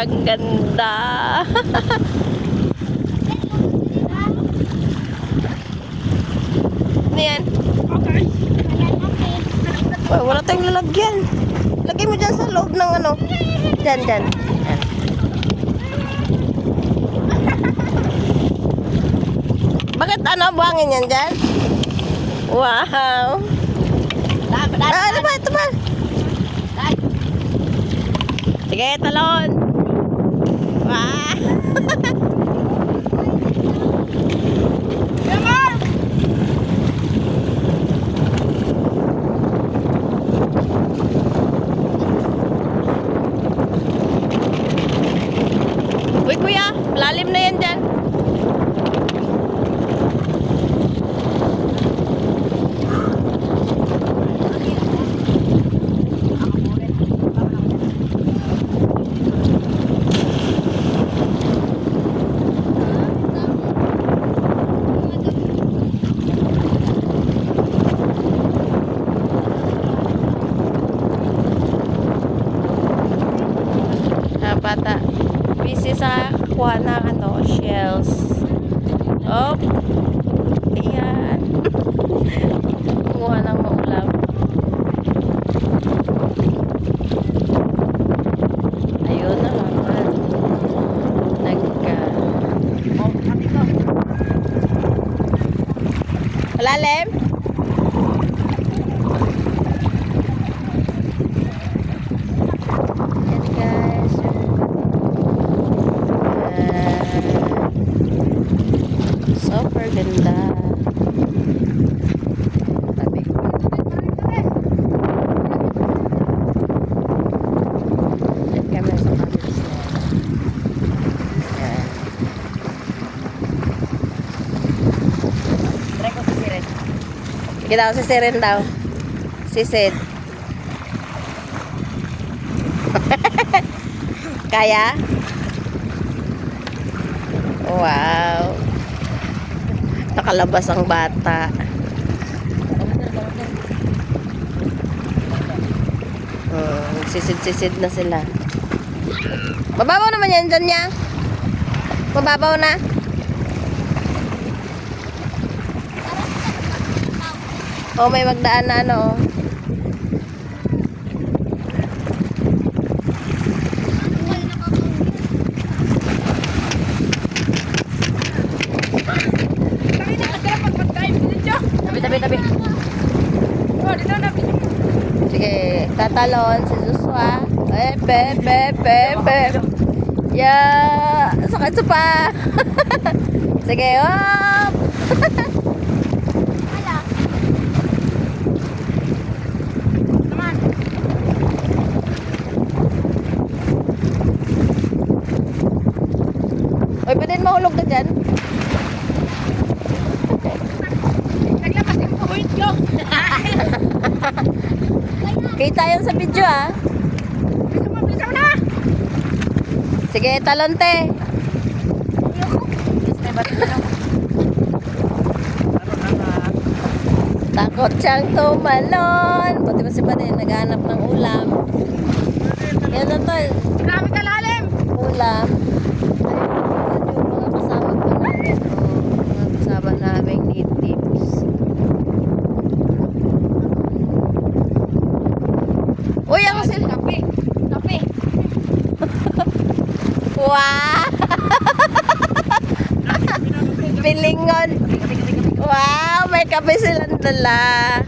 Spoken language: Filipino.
ang ganda. Ano yan? Wala tayong lalagyan. Lagay mo dyan sa loob ng ano. Dyan. Yan. Bakit ano? Buhangin yan dyan? Wow. Ano ba? Ito ba? Sige, talon. Wow. Uy, kuya, malalim na yan dyan. Bata busy sa kuha ng ano, shells. Oh, ayan. Kuha ng maulam. Ayun na naman. Malalim? Super ganda. Tabi. Yan kami sa cameras na. Yan. Try ko si Siren. Sige daw, si Siren daw. Si Sid. Kaya? Wow. Nakalabas ang bata. Sisid-sisid na sila. Mababaw naman yan dyan niya. Mababaw na. Oh, may magdaan na ano. Tabi. Sige, tatalon si Joshua. Yeah, sakit sa pa. Sige, hop. Oy, pwedeng mahulog ka dyan. Kita yan sa video ah. Bilisan mo na. Sige, talon te. Takot siyang tumalon. Buti ba si Baden naghanap ng ulam. Yan na to. Grabe kalalim. Ulam. Ayun yung mga kasama ko namin. Mga kasama namin natives. Uy, ako sila. Kape. Wow! Pilingon. Wow, may kape silang dala.